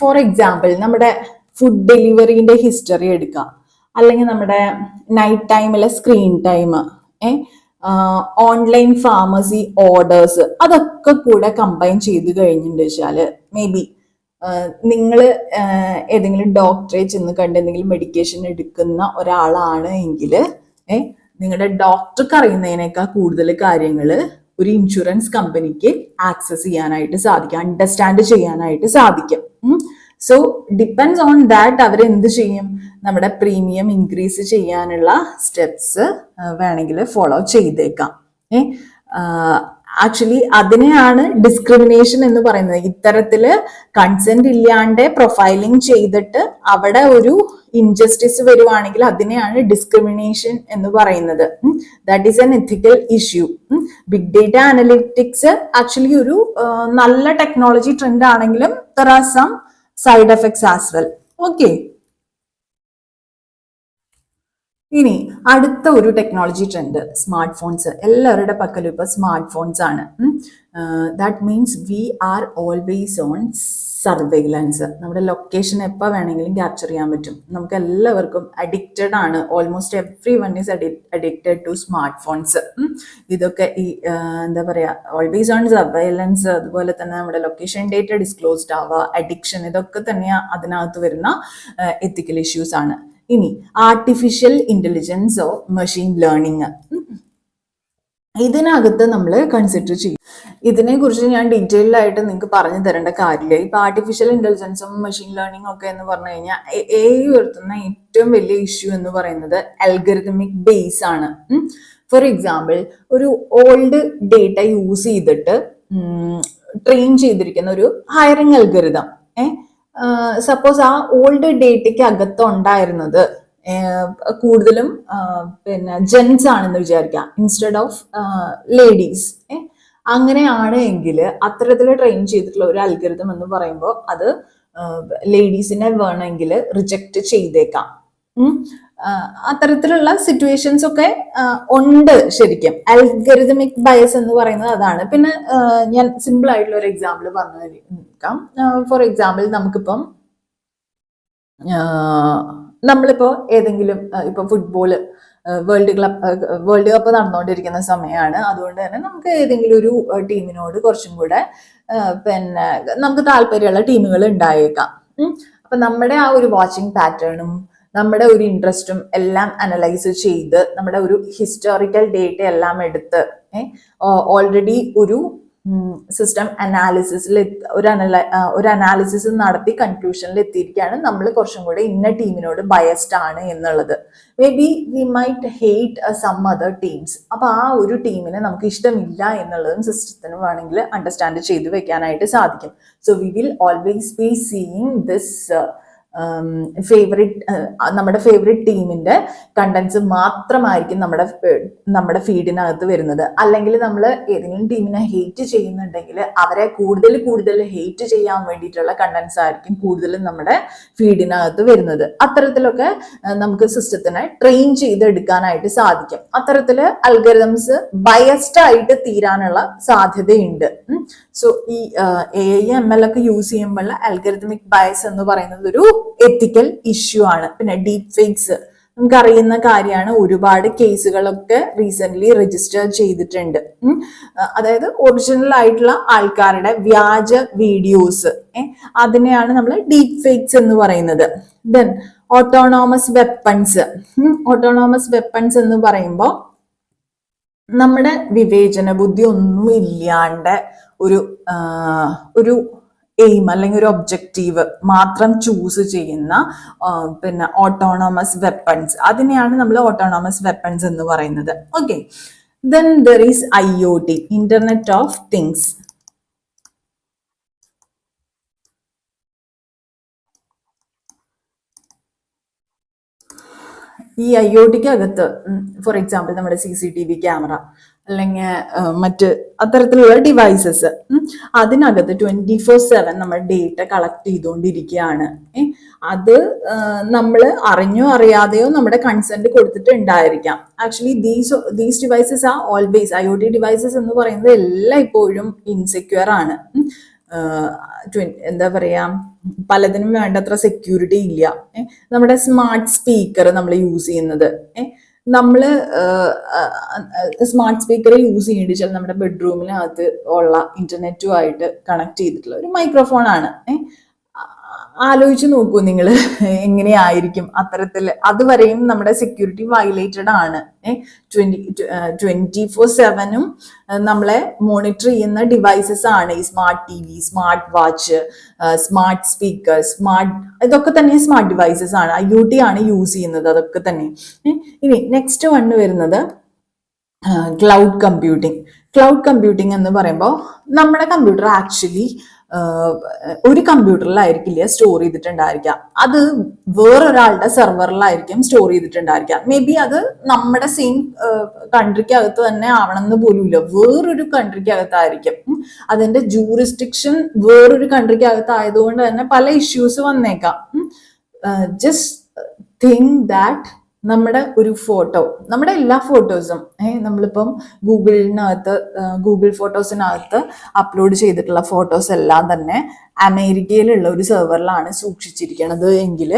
ഫോർ എക്സാമ്പിൾ, നമ്മുടെ ഫുഡ് ഡെലിവറിന്റെ ഹിസ്റ്ററി എടുക്കാം, അല്ലെങ്കിൽ നമ്മുടെ നൈറ്റ് ടൈമിലെ screen time, online pharmacy orders, അതൊക്കെ കൂടെ കമ്പൈൻ ചെയ്ത് കഴിഞ്ഞിട്ട് വെച്ചാല് മേ ബി നിങ്ങൾ ഏതെങ്കിലും ഡോക്ടറെ ചെന്ന് കണ്ട് എന്തെങ്കിലും മെഡിക്കേഷൻ എടുക്കുന്ന ഒരാളാണ് എങ്കിൽ നിങ്ങളുടെ ഡോക്ടർക്ക് അറിയുന്നതിനേക്കാൾ കൂടുതൽ കാര്യങ്ങൾ ഒരു ഇൻഷുറൻസ് കമ്പനിക്ക് ആക്സസ് ചെയ്യാനായിട്ട് സാധിക്കും, അണ്ടർസ്റ്റാൻഡ് ചെയ്യാനായിട്ട് സാധിക്കും. സോ ഡിപ്പെൻഡ്സ് ഓൺ ദാറ്റ് അവർ എന്ത് ചെയ്യും, നമ്മുടെ പ്രീമിയം ഇൻക്രീസ് ചെയ്യാനുള്ള സ്റ്റെപ്സ് വേണമെങ്കിൽ ഫോളോ ചെയ്തേക്കാം. ആക്ച്വലി അതിനെയാണ് ഡിസ്ക്രിമിനേഷൻ എന്ന് പറയുന്നത്. ഇത്തരത്തില് കൺസെന്റ് ഇല്ലാണ്ട് പ്രൊഫൈലിംഗ് ചെയ്തിട്ട് അവിടെ ഒരു ഇൻജസ്റ്റിസ് വരുവാണെങ്കിൽ അതിനെയാണ് ഡിസ്ക്രിമിനേഷൻ എന്ന് പറയുന്നത്. That is an ethical issue. Big data analytics actually ഒരു നല്ല ടെക്നോളജി ട്രെൻഡ് ആണെങ്കിലും there are some side effects as well. Okay, ഇനി അടുത്ത ഒരു ടെക്നോളജി ട്രെൻഡ് സ്മാർട്ട് ഫോൺസ്. എല്ലാവരുടെ പക്കലും ഇപ്പൊ സ്മാർട്ട് ഫോൺസ് ആണ്. That means we are always on surveillance. നമ്മുടെ ലൊക്കേഷൻ എപ്പോൾ വേണമെങ്കിലും ക്യാപ്ചർ ചെയ്യാൻ പറ്റും. നമുക്ക് എല്ലാവർക്കും അഡിക്റ്റഡ് ആണ്. Almost every one is addicted to smart phones. ഇതൊക്കെ ഈ എന്താ പറയാ ഓൾവേസ് ഓൺ സർവൈലൻസ്, അതുപോലെ തന്നെ നമ്മുടെ ലൊക്കേഷൻ ഡേറ്റ ഡിസ്ക്ലോസ്ഡ് ആവുക, അഡിക്ഷൻ, ഇതൊക്കെ തന്നെയാണ് അതിനകത്ത് വരുന്ന എത്തിക്കൽ ഇഷ്യൂസ് ആണ്. ഇനി ആർട്ടിഫിഷ്യൽ ഇന്റലിജൻസോ മെഷീൻ ലേണിംഗ്. ഇതിനകത്ത് നമ്മൾ കൺസിഡർ ചെയ്യും. ഇതിനെക്കുറിച്ച് ഞാൻ ഡീറ്റെയിൽഡ് ആയിട്ട് നിങ്ങൾക്ക് പറഞ്ഞു തരേണ്ട കാര്യമില്ല. ഇപ്പൊ ആർട്ടിഫിഷ്യൽ ഇന്റലിജൻസും മെഷീൻ ലേണിംഗ് ഒക്കെ എന്ന് പറഞ്ഞു കഴിഞ്ഞാൽ ഉയർത്തുന്ന ഏറ്റവും വലിയ ഇഷ്യൂ എന്ന് പറയുന്നത് അൽഗരിതമിക് ബേസ് ആണ്. ഫോർ എക്സാമ്പിൾ, ഒരു ഓൾഡ് ഡേറ്റ യൂസ് ചെയ്തിട്ട് ട്രെയിൻ ചെയ്തിരിക്കുന്ന ഒരു ഹയറിംഗ് അൽഗരിതം, സപ്പോസ് ആ ഓൾഡ് ഡേറ്റയ്ക്ക് അകത്ത് ഉണ്ടായിരുന്നത് കൂടുതലും പിന്നെ ജെൻസ് ആണെന്ന് വിചാരിക്കാം ഇൻസ്റ്റെഡ് ഓഫ് ലേഡീസ്. അങ്ങനെയാണ് എങ്കിൽ അത്തരത്തിൽ ട്രെയിൻ ചെയ്തിട്ടുള്ള ഒരു അൽഗരിതം എന്ന് പറയുമ്പോൾ അത് ലേഡീസിനെ വേണമെങ്കിൽ റിജക്റ്റ് ചെയ്തേക്കാം. അത്തരത്തിലുള്ള സിറ്റുവേഷൻസ് ഒക്കെ ഉണ്ട്. ശരിക്കും അൽഗരിതമിക് ബയസ് എന്ന് പറയുന്നത് അതാണ്. പിന്നെ ഞാൻ സിമ്പിൾ ആയിട്ടുള്ള ഒരു എക്സാമ്പിൾ പറഞ്ഞു തരാം. ഫോർ എക്സാമ്പിൾ, നമുക്കിപ്പം നമ്മളിപ്പോ ഏതെങ്കിലും ഇപ്പൊ ഫുട്ബോള് വേൾഡ് കപ്പ് നടന്നുകൊണ്ടിരിക്കുന്ന സമയമാണ്. അതുകൊണ്ട് തന്നെ നമുക്ക് ഏതെങ്കിലും ഒരു ടീമിനോട് കുറച്ചും കൂടെ പിന്നെ നമുക്ക് താല്പര്യമുള്ള ടീമുകൾ ഉണ്ടായേക്കാം. അപ്പൊ നമ്മുടെ ആ ഒരു വാച്ചിങ് പാറ്റേണും നമ്മുടെ ഒരു ഇൻട്രസ്റ്റും എല്ലാം അനലൈസ് ചെയ്ത് നമ്മുടെ ഒരു ഹിസ്റ്റോറിക്കൽ ഡേറ്റ എല്ലാം എടുത്ത് ഓൾറെഡി ഒരു സിസ്റ്റം അനാലിസിസിൽ ഒരു അനാലിസിസ് നടത്തി കൺക്ലൂഷനിൽ എത്തിയിരിക്കുകയാണ് നമ്മൾ കുറച്ചും കൂടെ ഇന്ന ടീമിനോട് ബയസ്ഡ് ആണ് എന്നുള്ളത്. May be we might hate some other teams. അപ്പൊ ആ ഒരു ടീമിനെ നമുക്ക് ഇഷ്ടമില്ല എന്നുള്ളതും സിസ്റ്റത്തിന് വേണമെങ്കിൽ അണ്ടർസ്റ്റാൻഡ് ചെയ്ത് വെക്കാനായിട്ട് സാധിക്കും. So we will always be seeing this നമ്മുടെ ഫേവറേറ്റ് ടീമിന്റെ കണ്ടന്റ്സ് മാത്രമായിരിക്കും നമ്മുടെ ഫീഡിനകത്ത് വരുന്നത്. അല്ലെങ്കിൽ നമ്മൾ ഏതെങ്കിലും ടീമിനെ ഹെയ്റ്റ് ചെയ്യുന്നുണ്ടെങ്കിൽ അവരെ കൂടുതൽ ഹെയ്റ്റ് ചെയ്യാൻ വേണ്ടിയിട്ടുള്ള കണ്ടന്റ്സ് ആയിരിക്കും കൂടുതലും നമ്മുടെ ഫീഡിനകത്ത് വരുന്നത്. അത്തരത്തിലൊക്കെ നമുക്ക് സിസ്റ്റത്തിനെ ട്രെയിൻ ചെയ്തെടുക്കാനായിട്ട് സാധിക്കും. അത്തരത്തില് അൽഗരിതംസ് ബയസ്ഡ് ആയിട്ട് തീരാനുള്ള സാധ്യതയുണ്ട്. സോ ഈ AI/ML ഒക്കെ യൂസ് ചെയ്യുമ്പോൾ അൽഗരിതമിക് ബയസ് എന്ന് പറയുന്നത് ഒരു എത്തിക്കൽ ഇഷ്യൂ ആണ്. പിന്നെ ഡീപ് ഫേക്സ് നമുക്കറിയുന്ന കാര്യമാണ്. ഒരുപാട് കേസുകളൊക്കെ റീസെന്റ് രജിസ്റ്റർ ചെയ്തിട്ടുണ്ട്. അതായത് ഒറിജിനൽ ആയിട്ടുള്ള ആൾക്കാരുടെ വ്യാജ വീഡിയോസ്, അതിനെയാണ് നമ്മൾ ഡീപ് ഫേക്സ് എന്ന് പറയുന്നത്. Then autonomous weapons. Autonomous weapons എന്ന് പറയുമ്പോൾ നമ്മുടെ വിവേചന ബുദ്ധി ഒന്നും ഇല്ലാണ്ട് ഒരു എയിം അല്ലെങ്കിൽ ഒരു ഒബ്ജക്റ്റീവ് മാത്രം ചൂസ് ചെയ്യുന്ന പിന്നെ ഓട്ടോണോമസ് വെപ്പൺസ്, അതിനെയാണ് നമ്മൾ ഓട്ടോണോമസ് വെപ്പൺസ് എന്ന് പറയുന്നത്. Okay, then there is IoT, internet of things. ഈ IoTക്ക് അകത്ത് ഫോർ എക്സാമ്പിൾ നമ്മുടെ CCTV ക്യാമറ അല്ലെങ്കിൽ മറ്റ് അത്തരത്തിലുള്ള ഡിവൈസസ്, അതിനകത്ത് 24/7 നമ്മൾ ഡേറ്റ കളക്ട് ചെയ്തുകൊണ്ടിരിക്കുകയാണ്. അത് നമ്മൾ അറിഞ്ഞോ അറിയാതെയോ നമ്മുടെ കൺസെന്റ് കൊടുത്തിട്ടുണ്ടായിരിക്കാം. Actually these devices are always, IoT devices എന്ന് പറയുന്നത് എല്ലാം ഇപ്പോഴും ഇൻസെക്യൂർ ആണ്. എന്താ പറയാ, പലതിനും വേണ്ടത്ര സെക്യൂരിറ്റി ഇല്ല. നമ്മുടെ സ്മാർട്ട് സ്പീക്കർ നമ്മൾ യൂസ് ചെയ്യുന്നത്, നമ്മള് സ്മാർട്ട് സ്പീക്കർ യൂസ് ചെയ്യേണ്ടി വെച്ചാൽ നമ്മുടെ ബെഡ്റൂമിനകത്ത് ഉള്ള ഇന്റർനെറ്റുമായിട്ട് കണക്ട് ചെയ്തിട്ടുള്ള ഒരു മൈക്രോഫോൺ ആണ്. ആലോചിച്ച് നോക്കൂ നിങ്ങൾ എങ്ങനെയായിരിക്കും അത്തരത്തിൽ. അതുവരെയും നമ്മുടെ സെക്യൂരിറ്റി വയലേറ്റഡ് ആണ്. 24/7 നമ്മളെ മോണിറ്റർ ചെയ്യുന്ന ഡിവൈസസ് ആണ് ഈ smart TV, smart watch, smart speaker, ഇതൊക്കെ തന്നെ സ്മാർട്ട് ഡിവൈസസ് ആണ്. IoT ആണ് യൂസ് ചെയ്യുന്നത് അതൊക്കെ തന്നെ. ഇനി നെക്സ്റ്റ് വൺ വരുന്നത് ക്ലൗഡ് കമ്പ്യൂട്ടിംഗ്. ക്ലൗഡ് കമ്പ്യൂട്ടിംഗ് എന്ന് പറയുമ്പോൾ നമ്മുടെ കമ്പ്യൂട്ടർ ആക്ച്വലി ഒരു കമ്പ്യൂട്ടറിലായിരിക്കില്ല സ്റ്റോർ ചെയ്തിട്ടുണ്ടായിരിക്കാം, അത് വേറൊരാളുടെ സെർവറിലായിരിക്കും സ്റ്റോർ ചെയ്തിട്ടുണ്ടായിരിക്കാം. മേ ബി അത് നമ്മുടെ സെയിം കൺട്രിക്കകത്ത് തന്നെ ആവണമെന്ന് പോലുമില്ല, വേറൊരു കൺട്രിക്കകത്തായിരിക്കും. അതിന്റെ ജൂറിസ്ഡിക്ഷൻ വേറൊരു കൺട്രിക്കകത്ത് ആയതുകൊണ്ട് തന്നെ പല ഇഷ്യൂസ് വന്നേക്കാം. ജസ്റ്റ് തിങ്ക് ദാറ്റ് നമ്മുടെ ഒരു ഫോട്ടോ, നമ്മുടെ എല്ലാ ഫോട്ടോസും നമ്മളിപ്പം ഗൂഗിൾ ഫോട്ടോസിനകത്ത് അപ്ലോഡ് ചെയ്തിട്ടുള്ള ഫോട്ടോസ് എല്ലാം തന്നെ അമേരിക്കയിലുള്ള ഒരു സെർവറിലാണ് സൂക്ഷിച്ചിരിക്കുന്നത് എങ്കിൽ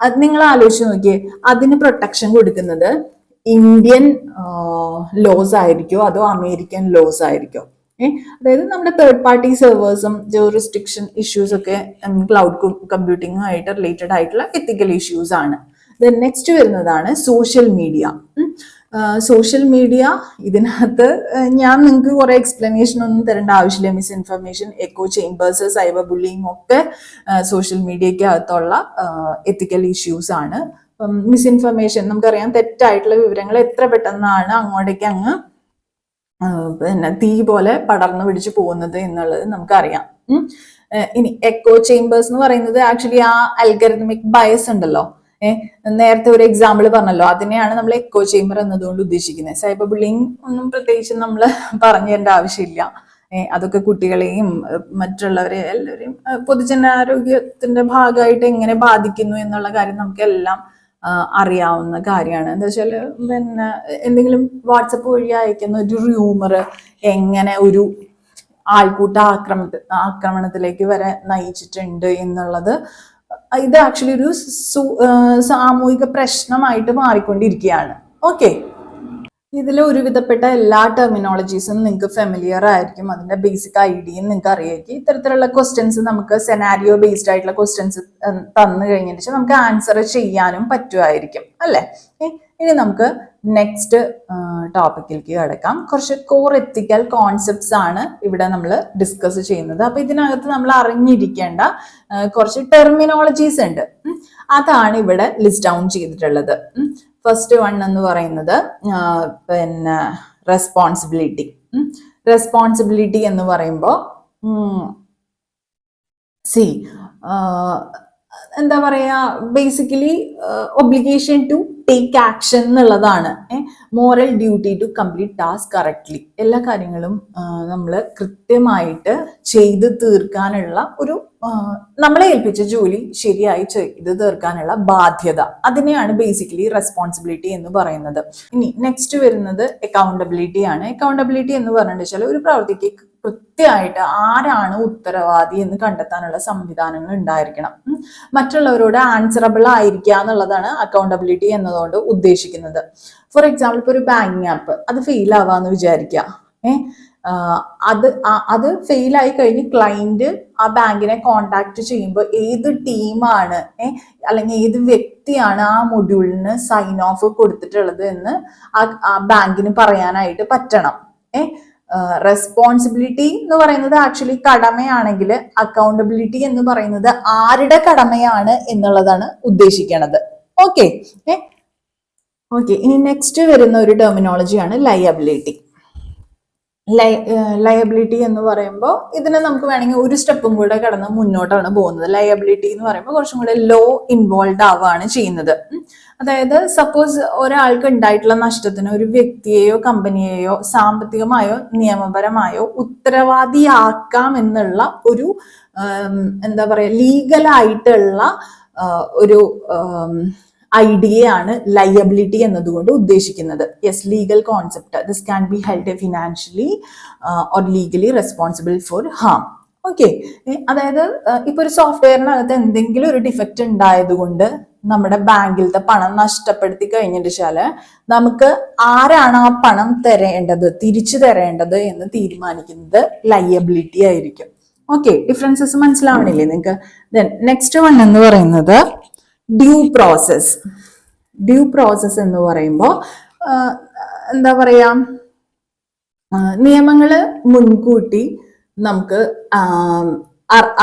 അത് നിങ്ങൾ ആലോചിച്ച് നോക്കിയേ, അതിന് പ്രൊട്ടക്ഷൻ കൊടുക്കുന്നത് ഇന്ത്യൻ ലോസ് ആയിരിക്കോ അതോ അമേരിക്കൻ ലോസ് ആയിരിക്കോ? അതായത് നമ്മുടെ തേർഡ് പാർട്ടി സെർവേഴ്സും ജൂറിസ്ഡിക്ഷൻ ഇഷ്യൂസ് ഒക്കെ ക്ലൗഡ് കമ്പ്യൂട്ടിങ്ങുമായിട്ട് റിലേറ്റഡ് ആയിട്ടുള്ള എത്തിക്കൽ ഇഷ്യൂസ് ആണ്. നെക്സ്റ്റ് വരുന്നതാണ് സോഷ്യൽ മീഡിയ. സോഷ്യൽ മീഡിയ ഇതിനകത്ത് ഞാൻ നിങ്ങൾക്ക് കുറെ എക്സ്പ്ലനേഷൻ ഒന്നും തരേണ്ട ആവശ്യമില്ല. Misinformation, echo chambers, cyber bullying ഒക്കെ സോഷ്യൽ മീഡിയയ്ക്ക് അകത്തുള്ള എത്തിക്കൽ ഇഷ്യൂസ് ആണ്. മിസ്ഇൻഫർമേഷൻ നമുക്കറിയാം, തെറ്റായിട്ടുള്ള വിവരങ്ങൾ എത്ര പെട്ടെന്നാണ് അങ്ങോട്ടേക്ക് അങ്ങ് പിന്നെ തീ പോലെ പടർന്നു പിടിച്ചു പോകുന്നത് എന്നുള്ളത് നമുക്കറിയാം. ഇനി എക്കോ ചേംബേഴ്സ് എന്ന് പറയുന്നത് ആക്ച്വലി ആ അൽഗരിതമിക് ബയസ് ഉണ്ടല്ലോ, നേരത്തെ ഒരു എക്സാമ്പിൾ പറഞ്ഞല്ലോ, അതിനെയാണ് നമ്മൾ എക്കോ ചേംബർ എന്നതുകൊണ്ട് ഉദ്ദേശിക്കുന്നത്. സൈബർ ബുള്ളിങ് ഒന്നും പ്രത്യേകിച്ച് നമ്മൾ പറഞ്ഞു തരേണ്ട ആവശ്യമില്ല. അതൊക്കെ കുട്ടികളെയും മറ്റുള്ളവരെ എല്ലാവരെയും പൊതുജനാരോഗ്യത്തിന്റെ ഭാഗമായിട്ട് എങ്ങനെ ബാധിക്കുന്നു എന്നുള്ള കാര്യം നമുക്കെല്ലാം അറിയാവുന്ന കാര്യമാണ്. എന്താ വെച്ചാൽ പിന്നെ എന്തെങ്കിലും വാട്സപ്പ് വഴി അയക്കുന്ന ഒരു റൂമർ എങ്ങനെ ഒരു ആൾക്കൂട്ട ആക്രമണത്തിലേക്ക് വരെ നയിച്ചിട്ടുണ്ട് എന്നുള്ളത് ഇത് ആക്ച്വലി ഒരു സാമൂഹിക പ്രശ്നമായിട്ട് മാറിക്കൊണ്ടിരിക്കുകയാണ്. ഓക്കെ, ഇതിൽ ഒരുവിധപ്പെട്ട എല്ലാ ടെർമിനോളജീസും നിങ്ങൾക്ക് ഫെമിലിയർ ആയിരിക്കും, അതിന്റെ ബേസിക് ഐഡിയയും നിങ്ങൾക്ക് അറിയായിരിക്കും. ഇത്തരത്തിലുള്ള ക്വസ്റ്റ്യൻസ് നമുക്ക് സെനാരിയോ ബേസ്ഡ് ആയിട്ടുള്ള ക്വസ്റ്റ്യൻസ് തന്നു കഴിഞ്ഞിട്ട് നമുക്ക് ആൻസർ ചെയ്യാനും പറ്റുമായിരിക്കും അല്ലേ. ഇനി നമുക്ക് നെക്സ്റ്റ് ടോപ്പിക്കിലേക്ക് കിടക്കാം. കുറച്ച് കോർ എത്തിക്കൽ കോൺസെപ്റ്റ്സ് ആണ് ഇവിടെ നമ്മൾ ഡിസ്കസ് ചെയ്യുന്നത്. അപ്പൊ ഇതിനകത്ത് നമ്മൾ അറിഞ്ഞിരിക്കേണ്ട കുറച്ച് ടെർമിനോളജീസ് ഉണ്ട്, അതാണ് ഇവിടെ ലിസ്റ്റ് ഡൗൺ ചെയ്തിട്ടുള്ളത്. ഫസ്റ്റ് വൺ എന്ന് പറയുന്നത് പിന്നെ റെസ്പോൺസിബിലിറ്റി. റെസ്പോൺസിബിലിറ്റി എന്ന് പറയുമ്പോൾ എന്താ പറയാ, basically obligation to take action എന്നുള്ളതാണ്. Moral duty to complete task correctly. എല്ലാ കാര്യങ്ങളും നമ്മൾ കൃത്യമായിട്ട് ചെയ്ത് തീർക്കാനുള്ള ഒരു നമ്മളെ ഏൽപ്പിച്ച ജോലി ശരിയായി ചെയ്ത് തീർക്കാനുള്ള ബാധ്യത, അതിനെയാണ് ബേസിക്കലി റെസ്പോൺസിബിലിറ്റി എന്ന് പറയുന്നത്. ഇനി നെക്സ്റ്റ് വരുന്നത് അക്കൗണ്ടബിലിറ്റി ആണ്. അക്കൗണ്ടബിലിറ്റി എന്ന് പറഞ്ഞിട്ടുണ്ടെങ്കിൽ ഒരു പ്രവൃത്തിക്ക് കൃത്യമായിട്ട് ആരാണ് ഉത്തരവാദി എന്ന് കണ്ടെത്താനുള്ള സംവിധാനങ്ങൾ ഉണ്ടായിരിക്കണം. മറ്റുള്ളവരോട് ആൻസറബിൾ ആയിരിക്കുക എന്നുള്ളതാണ് അക്കൗണ്ടബിലിറ്റി എന്നതുകൊണ്ട് ഉദ്ദേശിക്കുന്നത്. ഫോർ എക്സാമ്പിൾ, ഇപ്പോൾ ഒരു ബാങ്കിങ് ആപ്പ് അത് ഫെയിൽ ആവാന്ന് വിചാരിക്കുക. അത് ഫെയിൽ ആയി കഴിഞ്ഞ് ക്ലയന്റ് ആ ബാങ്കിനെ കോണ്ടാക്ട് ചെയ്യുമ്പോൾ ഏത് ടീമാണ് അല്ലെങ്കിൽ ഏത് വ്യക്തിയാണ് ആ മൊഡ്യൂളിന് സൈൻ ഓഫ് കൊടുത്തിട്ടുള്ളത് എന്ന് ആ ബാങ്കിന് പറയാനായിട്ട് പറ്റണം. റെസ്പോൺസിബിലിറ്റി എന്ന് പറയുന്നത് ആക്ച്വലി കടമയാണെങ്കിൽ അക്കൗണ്ടബിലിറ്റി എന്ന് പറയുന്നത് ആരുടെ കടമയാണ് എന്നുള്ളതാണ് ഉദ്ദേശിക്കുന്നത്. ഓക്കെ, ഇനി നെക്സ്റ്റ് വരുന്ന ഒരു ടെർമിനോളജിയാണ് ലയബിലിറ്റി. ലയബിലിറ്റി എന്ന് പറയുമ്പോൾ ഇതിനെ നമുക്ക് വേണമെങ്കിൽ ഒരു സ്റ്റെപ്പും കൂടെ കടന്ന് മുന്നോട്ടാണ് പോകുന്നത്. ലയബിലിറ്റി എന്ന് പറയുമ്പോൾ കുറച്ചും കൂടെ ലോ ഇൻവോൾവ് ആവുകയാണ് ചെയ്യുന്നത്. അതായത് സപ്പോസ് ഒരാൾക്ക് ഉണ്ടായിട്ടുള്ള നഷ്ടത്തിന് ഒരു വ്യക്തിയെയോ കമ്പനിയെയോ സാമ്പത്തികമായോ നിയമപരമായോ ഉത്തരവാദിയാക്കാം എന്നുള്ള ഒരു എന്താ പറയാ ലീഗലായിട്ടുള്ള ഒരു ഐഡിയയാണ് ലയബിലിറ്റി എന്നതുകൊണ്ട് ഉദ്ദേശിക്കുന്നത്. Yes, legal concept. This can be held financially or legally responsible for harm. Okay, അതായത് ഇപ്പൊ ഒരു സോഫ്റ്റ്വെയറിനകത്ത് എന്തെങ്കിലും ഒരു ഡിഫക്റ്റ് ഉണ്ടായതുകൊണ്ട് നമ്മുടെ ബാങ്കിലത്തെ പണം നഷ്ടപ്പെടുത്തി കഴിഞ്ഞിട്ടാല് നമുക്ക് ആരാണ് ആ പണം തിരിച്ചു തരേണ്ടത് എന്ന് തീരുമാനിക്കുന്നത് ലയബിലിറ്റി ആയിരിക്കും. ഓക്കെ, ഡിഫറൻസസ് മനസ്സിലാവണില്ലേ നിങ്ങൾക്ക്? ദെൻ നെക്സ്റ്റ് വൺ എന്ന് പറയുന്നത് ഡ്യൂ പ്രോസസ്. ഡ്യൂ പ്രോസസ് എന്ന് പറയുമ്പോൾ എന്താ പറയാ, നിയമങ്ങള് മുൻകൂട്ടി നമുക്ക്